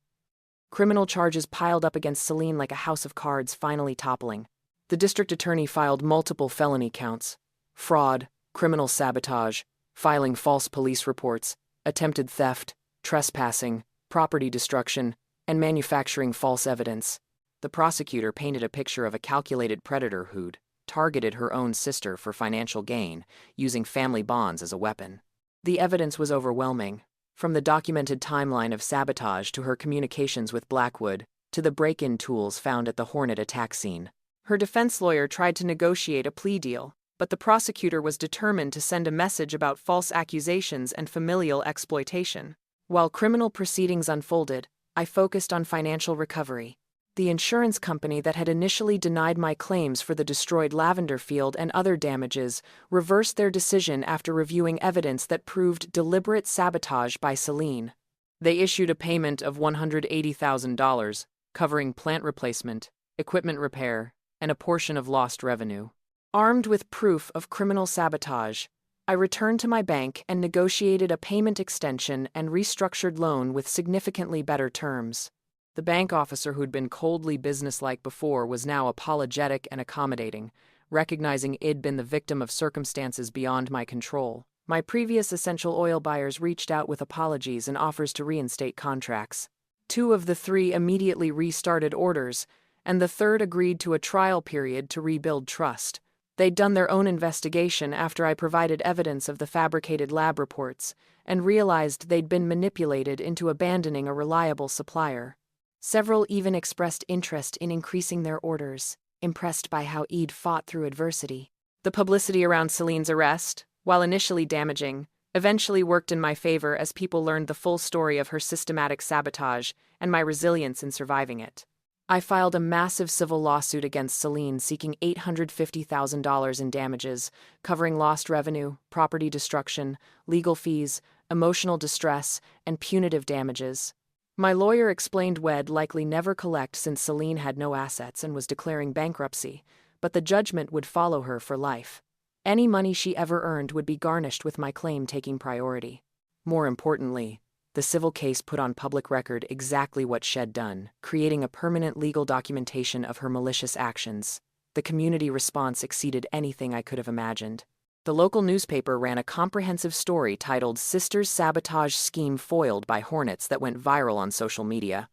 Criminal charges piled up against Celine like a house of cards finally toppling. The district attorney filed multiple felony counts: fraud, criminal sabotage, filing false police reports, attempted theft, trespassing, property destruction, and manufacturing false evidence. The prosecutor painted a picture of a calculated predator who'd targeted her own sister for financial gain, using family bonds as a weapon. The evidence was overwhelming, from the documented timeline of sabotage to her communications with Blackwood, to the break-in tools found at the Hornet attack scene. Her defense lawyer tried to negotiate a plea deal, but the prosecutor was determined to send a message about false accusations and familial exploitation. While criminal proceedings unfolded, I focused on financial recovery. The insurance company that had initially denied my claims for the destroyed lavender field and other damages reversed their decision after reviewing evidence that proved deliberate sabotage by Celine. They issued a payment of $180,000, covering plant replacement, equipment repair, and a portion of lost revenue. Armed with proof of criminal sabotage, I returned to my bank and negotiated a payment extension and restructured loan with significantly better terms. The bank officer who'd been coldly businesslike before was now apologetic and accommodating, recognizing I'd been the victim of circumstances beyond my control. My previous essential oil buyers reached out with apologies and offers to reinstate contracts. 2 of the 3 immediately restarted orders, and the 3rd agreed to a trial period to rebuild trust. They'd done their own investigation after I provided evidence of the fabricated lab reports, and realized they'd been manipulated into abandoning a reliable supplier. Several even expressed interest in increasing their orders, impressed by how I'd fought through adversity. The publicity around Celine's arrest, while initially damaging, eventually worked in my favor as people learned the full story of her systematic sabotage and my resilience in surviving it. I filed a massive civil lawsuit against Celine seeking $850,000 in damages, covering lost revenue, property destruction, legal fees, emotional distress, and punitive damages. My lawyer explained we'd likely never collect since Celine had no assets and was declaring bankruptcy, but the judgment would follow her for life. Any money she ever earned would be garnished with my claim taking priority. More importantly, the civil case put on public record exactly what Shed done, creating a permanent legal documentation of her malicious actions. The community response exceeded anything I could have imagined. The local newspaper ran a comprehensive story titled "Sister's Sabotage Scheme Foiled by Hornets" that went viral on social media.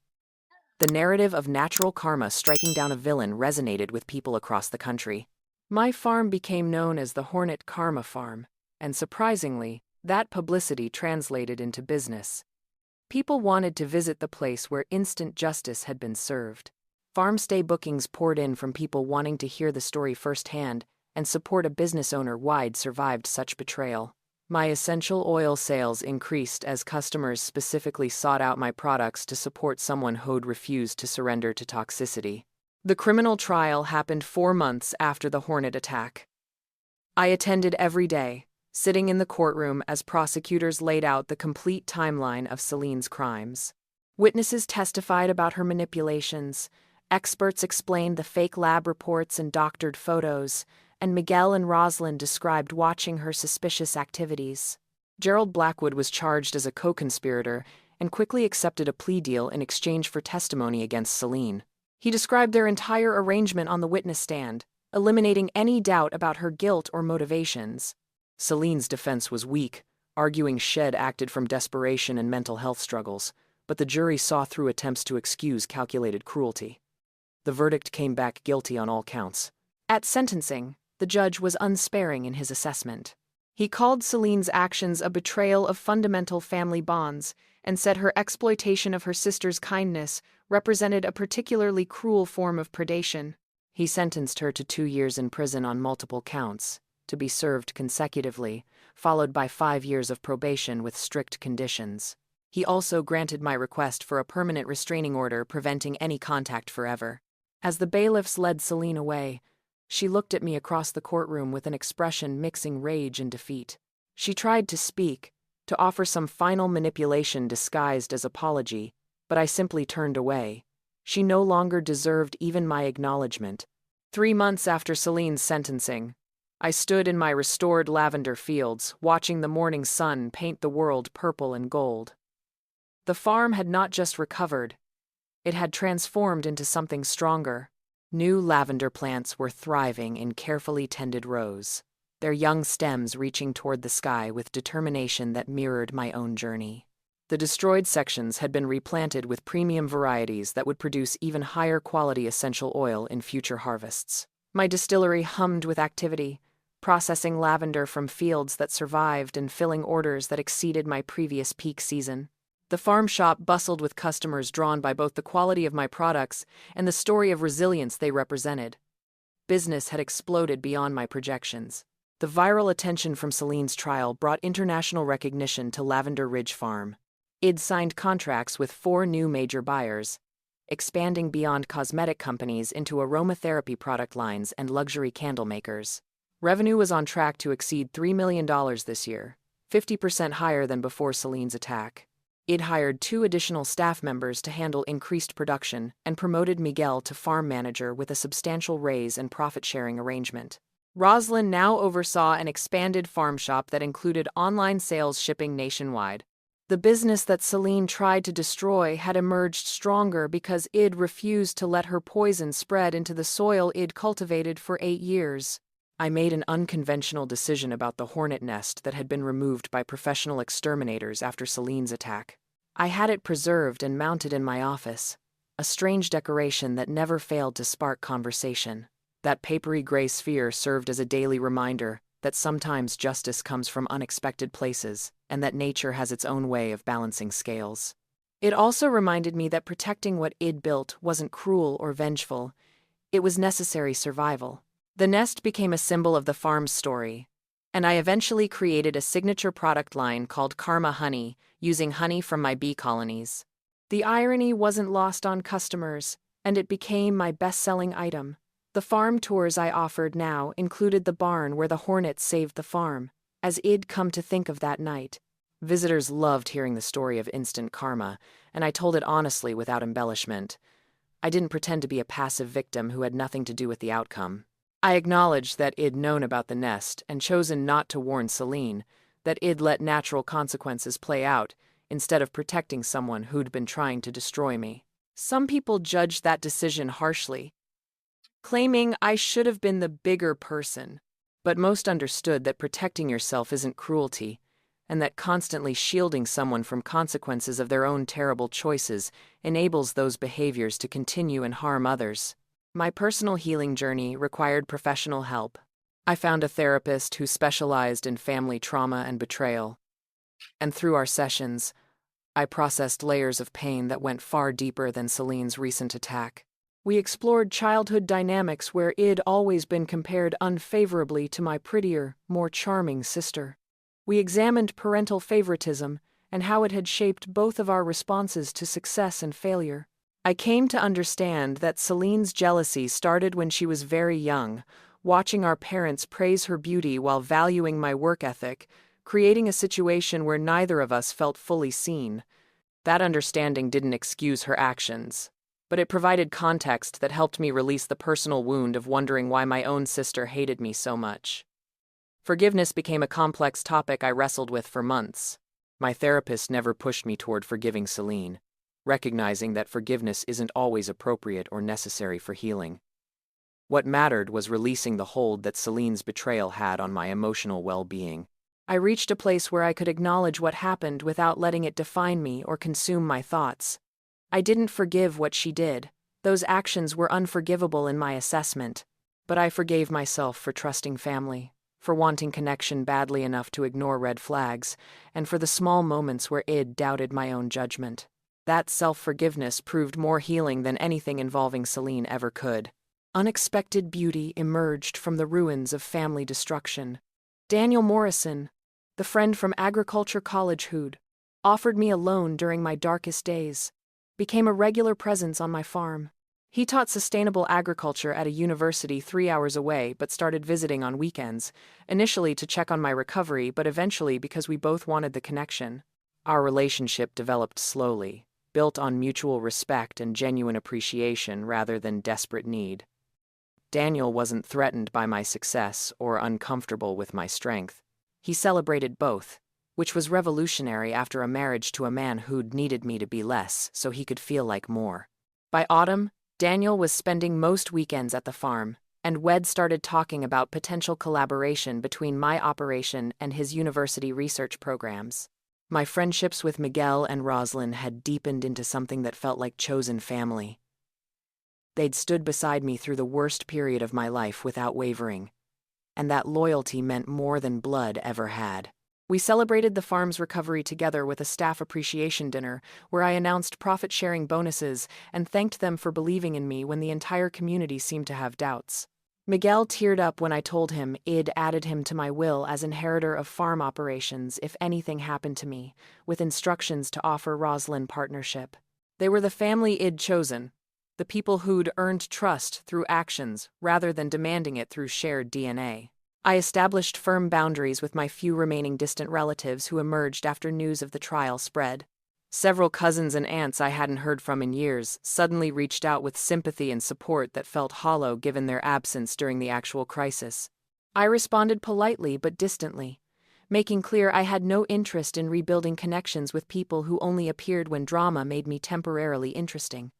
The narrative of natural karma striking down a villain resonated with people across the country. My farm became known as the Hornet Karma Farm, and surprisingly, that publicity translated into business. People wanted to visit the place where instant justice had been served. Farm stay bookings poured in from people wanting to hear the story firsthand and support a business owner who survived such betrayal. My essential oil sales increased as customers specifically sought out my products to support someone who'd refused to surrender to toxicity. The criminal trial happened 4 months after the Hornet attack. I attended every day, sitting in the courtroom as prosecutors laid out the complete timeline of Celine's crimes. Witnesses testified about her manipulations, experts explained the fake lab reports and doctored photos, and Miguel and Rosalind described watching her suspicious activities. Gerald Blackwood was charged as a co-conspirator and quickly accepted a plea deal in exchange for testimony against Celine. He described their entire arrangement on the witness stand, eliminating any doubt about her guilt or motivations. Celine's defense was weak, arguing she'd acted from desperation and mental health struggles, but the jury saw through attempts to excuse calculated cruelty. The verdict came back guilty on all counts. At sentencing, the judge was unsparing in his assessment. He called Celine's actions a betrayal of fundamental family bonds and said her exploitation of her sister's kindness represented a particularly cruel form of predation. He sentenced her to 2 years in prison on multiple counts, to be served consecutively, followed by 5 years of probation with strict conditions. He also granted my request for a permanent restraining order preventing any contact forever. As the bailiffs led Celine away, she looked at me across the courtroom with an expression mixing rage and defeat. She tried to speak, to offer some final manipulation disguised as apology, but I simply turned away. She no longer deserved even my acknowledgement. 3 months after Celine's sentencing, I stood in my restored lavender fields, watching the morning sun paint the world purple and gold. The farm had not just recovered, it had transformed into something stronger. New lavender plants were thriving in carefully tended rows, their young stems reaching toward the sky with determination that mirrored my own journey. The destroyed sections had been replanted with premium varieties that would produce even higher quality essential oil in future harvests. My distillery hummed with activity, processing lavender from fields that survived and filling orders that exceeded my previous peak season. The farm shop bustled with customers drawn by both the quality of my products and the story of resilience they represented. Business had exploded beyond my projections. The viral attention from Celine's trial brought international recognition to Lavender Ridge Farm. It signed contracts with 4 new major buyers, expanding beyond cosmetic companies into aromatherapy product lines and luxury candle makers. Revenue was on track to exceed $3 million this year, 50% higher than before Celine's attack. It hired 2 additional staff members to handle increased production and promoted Miguel to farm manager with a substantial raise and profit-sharing arrangement. Rosalind now oversaw an expanded farm shop that included online sales shipping nationwide. The business that Celine tried to destroy had emerged stronger because Id refused to let her poison spread into the soil Id cultivated for 8 years. I made an unconventional decision about the hornet nest that had been removed by professional exterminators after Celine's attack. I had it preserved and mounted in my office, a strange decoration that never failed to spark conversation. That papery gray sphere served as a daily reminder that sometimes justice comes from unexpected places and that nature has its own way of balancing scales. It also reminded me that protecting what Id built wasn't cruel or vengeful, it was necessary survival. The nest became a symbol of the farm's story, and I eventually created a signature product line called Karma Honey, using honey from my bee colonies. The irony wasn't lost on customers, and it became my best-selling item. The farm tours I offered now included the barn where the hornets saved the farm, as I'd come to think of that night. Visitors loved hearing the story of instant karma, and I told it honestly without embellishment. I didn't pretend to be a passive victim who had nothing to do with the outcome. I acknowledged that I'd known about the nest and chosen not to warn Celine, that I'd let natural consequences play out instead of protecting someone who'd been trying to destroy me. Some people judged that decision harshly, claiming I should have been the bigger person, but most understood that protecting yourself isn't cruelty, and that constantly shielding someone from consequences of their own terrible choices enables those behaviors to continue and harm others. My personal healing journey required professional help. I found a therapist who specialized in family trauma and betrayal, and through our sessions, I processed layers of pain that went far deeper than Celine's recent attack. We explored childhood dynamics where I'd always been compared unfavorably to my prettier, more charming sister. We examined parental favoritism and how it had shaped both of our responses to success and failure. I came to understand that Celine's jealousy started when she was very young, watching our parents praise her beauty while valuing my work ethic, creating a situation where neither of us felt fully seen. That understanding didn't excuse her actions, but it provided context that helped me release the personal wound of wondering why my own sister hated me so much. Forgiveness became a complex topic I wrestled with for months. My therapist never pushed me toward forgiving Celine, recognizing that forgiveness isn't always appropriate or necessary for healing. What mattered was releasing the hold that Celine's betrayal had on my emotional well-being. I reached a place where I could acknowledge what happened without letting it define me or consume my thoughts. I didn't forgive what she did. Those actions were unforgivable in my assessment. But I forgave myself for trusting family, for wanting connection badly enough to ignore red flags, and for the small moments where I'd doubted my own judgment. That self-forgiveness proved more healing than anything involving Celine ever could. Unexpected beauty emerged from the ruins of family destruction. Daniel Morrison, the friend from agriculture college who'd offered me a loan during my darkest days, became a regular presence on my farm. He taught sustainable agriculture at a university 3 hours away but started visiting on weekends, initially to check on my recovery but eventually because we both wanted the connection. Our relationship developed slowly, built on mutual respect and genuine appreciation rather than desperate need. Daniel wasn't threatened by my success or uncomfortable with my strength. He celebrated both, which was revolutionary after a marriage to a man who'd needed me to be less so he could feel like more. By autumn, Daniel was spending most weekends at the farm, and we'd started talking about potential collaboration between my operation and his university research programs. My friendships with Miguel and Roslyn had deepened into something that felt like chosen family. They'd stood beside me through the worst period of my life without wavering, and that loyalty meant more than blood ever had. We celebrated the farm's recovery together with a staff appreciation dinner where I announced profit-sharing bonuses and thanked them for believing in me when the entire community seemed to have doubts. Miguel teared up when I told him I'd added him to my will as inheritor of farm operations if anything happened to me, with instructions to offer Roslyn partnership. They were the family I'd chosen, the people who'd earned trust through actions rather than demanding it through shared DNA. I established firm boundaries with my few remaining distant relatives who emerged after news of the trial spread. Several cousins and aunts I hadn't heard from in years suddenly reached out with sympathy and support that felt hollow given their absence during the actual crisis. I responded politely but distantly, making clear I had no interest in rebuilding connections with people who only appeared when drama made me temporarily interesting.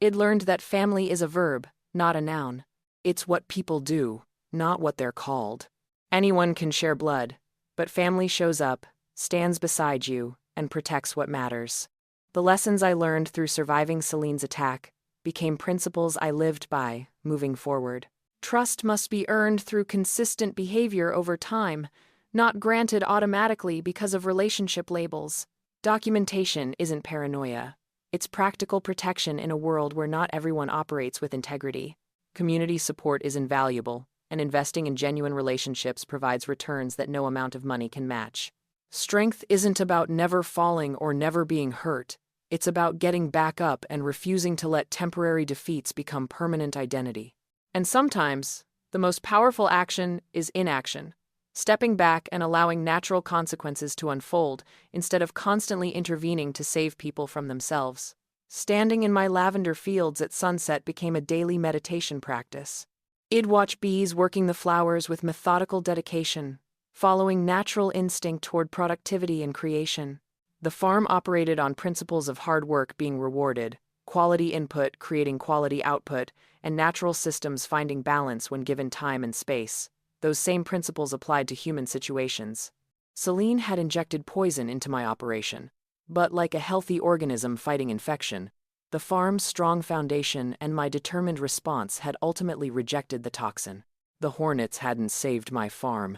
I'd learned that family is a verb, not a noun. It's what people do, not what they're called. Anyone can share blood, but family shows up, stands beside you, and protects what matters. The lessons I learned through surviving Celine's attack became principles I lived by, moving forward. Trust must be earned through consistent behavior over time, not granted automatically because of relationship labels. Documentation isn't paranoia. It's practical protection in a world where not everyone operates with integrity. Community support is invaluable, and investing in genuine relationships provides returns that no amount of money can match. Strength isn't about never falling or never being hurt. It's about getting back up and refusing to let temporary defeats become permanent identity. And sometimes, the most powerful action is inaction, stepping back and allowing natural consequences to unfold instead of constantly intervening to save people from themselves. Standing in my lavender fields at sunset became a daily meditation practice. I'd watch bees working the flowers with methodical dedication, following natural instinct toward productivity and creation. The farm operated on principles of hard work being rewarded, quality input creating quality output, and natural systems finding balance when given time and space. Those same principles applied to human situations. Celine had injected poison into my operation. But like a healthy organism fighting infection, the farm's strong foundation and my determined response had ultimately rejected the toxin. The hornets hadn't saved my farm,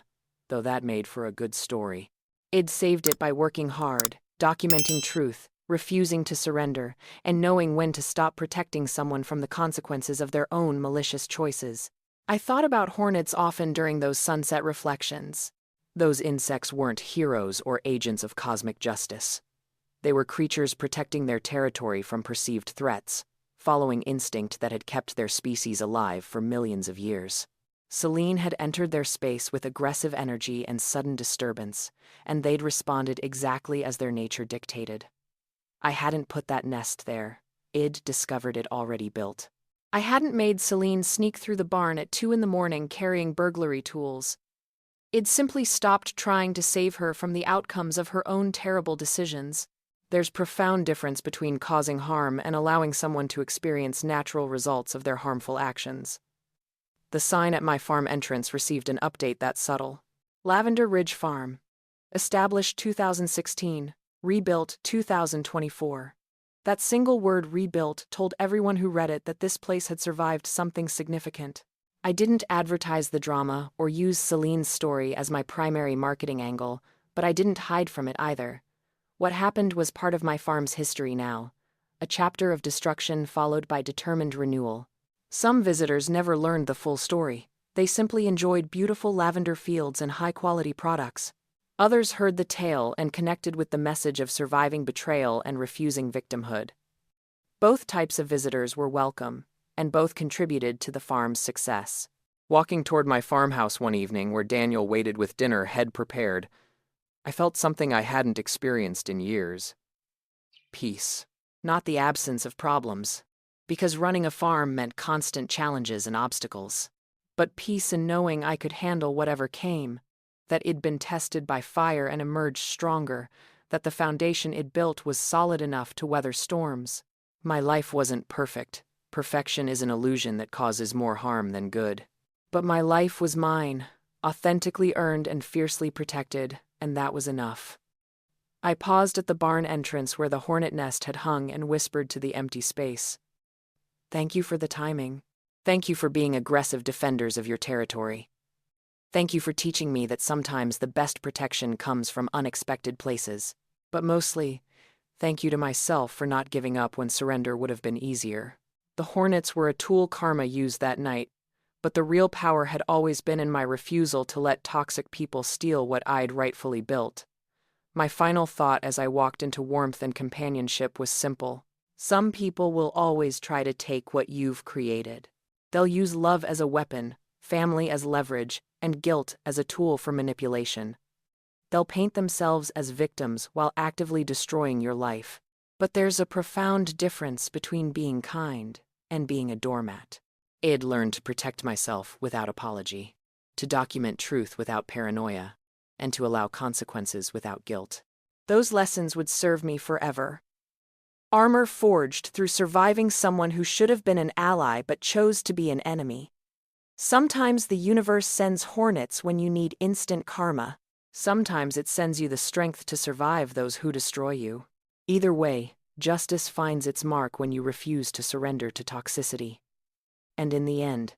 though that made for a good story. I'd saved it by working hard, documenting truth, refusing to surrender, and knowing when to stop protecting someone from the consequences of their own malicious choices. I thought about hornets often during those sunset reflections. Those insects weren't heroes or agents of cosmic justice. They were creatures protecting their territory from perceived threats, following instinct that had kept their species alive for millions of years. Celine had entered their space with aggressive energy and sudden disturbance, and they'd responded exactly as their nature dictated. I hadn't put that nest there. I'd discovered it already built. I hadn't made Celine sneak through the barn at 2 a.m. carrying burglary tools. I'd simply stopped trying to save her from the outcomes of her own terrible decisions. There's profound difference between causing harm and allowing someone to experience natural results of their harmful actions. The sign at my farm entrance received an update that subtle. Lavender Ridge Farm. Established 2016. Rebuilt 2024. That single word rebuilt told everyone who read it that this place had survived something significant. I didn't advertise the drama or use Celine's story as my primary marketing angle, but I didn't hide from it either. What happened was part of my farm's history now. A chapter of destruction followed by determined renewal. Some visitors never learned the full story. They simply enjoyed beautiful lavender fields and high-quality products. Others heard the tale and connected with the message of surviving betrayal and refusing victimhood. Both types of visitors were welcome, and both contributed to the farm's success. Walking toward my farmhouse one evening where Daniel waited with dinner head prepared, I felt something I hadn't experienced in years. Peace. Not the absence of problems, because running a farm meant constant challenges and obstacles. But peace in knowing I could handle whatever came, that it'd been tested by fire and emerged stronger, that the foundation it built was solid enough to weather storms. My life wasn't perfect. Perfection is an illusion that causes more harm than good. But my life was mine, authentically earned and fiercely protected, and that was enough. I paused at the barn entrance where the hornet nest had hung and whispered to the empty space. Thank you for the timing. Thank you for being aggressive defenders of your territory. Thank you for teaching me that sometimes the best protection comes from unexpected places. But mostly, thank you to myself for not giving up when surrender would have been easier. The hornets were a tool karma used that night, but the real power had always been in my refusal to let toxic people steal what I'd rightfully built. My final thought as I walked into warmth and companionship was simple. Some people will always try to take what you've created. They'll use love as a weapon, family as leverage, and guilt as a tool for manipulation. They'll paint themselves as victims while actively destroying your life. But there's a profound difference between being kind and being a doormat. I'd learned to protect myself without apology, to document truth without paranoia, and to allow consequences without guilt. Those lessons would serve me forever. Armor forged through surviving someone who should have been an ally but chose to be an enemy. Sometimes the universe sends hornets when you need instant karma. Sometimes it sends you the strength to survive those who destroy you. Either way, justice finds its mark when you refuse to surrender to toxicity. And in the end,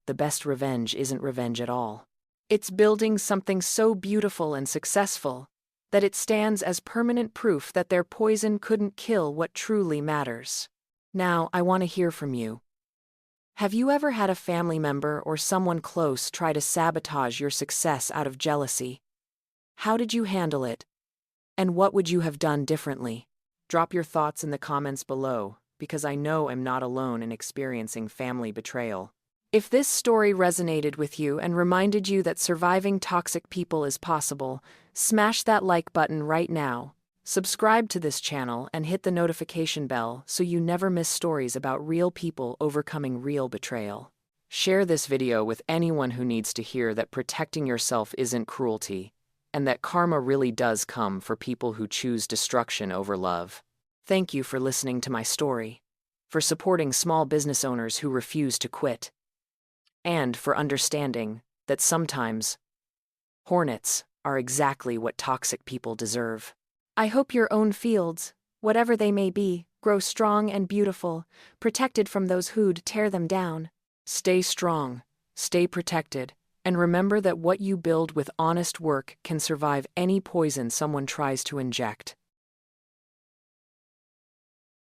the best revenge isn't revenge at all. It's building something so beautiful and successful that it stands as permanent proof that their poison couldn't kill what truly matters. Now, I want to hear from you. Have you ever had a family member or someone close try to sabotage your success out of jealousy? How did you handle it? And what would you have done differently? Drop your thoughts in the comments below, because I know I'm not alone in experiencing family betrayal. If this story resonated with you and reminded you that surviving toxic people is possible, smash that like button right now. Subscribe to this channel and hit the notification bell so you never miss stories about real people overcoming real betrayal. Share this video with anyone who needs to hear that protecting yourself isn't cruelty, and that karma really does come for people who choose destruction over love. Thank you for listening to my story, for supporting small business owners who refuse to quit, and for understanding that sometimes hornets are exactly what toxic people deserve. I hope your own fields, whatever they may be, grow strong and beautiful, protected from those who'd tear them down. Stay strong, stay protected, and remember that what you build with honest work can survive any poison someone tries to inject.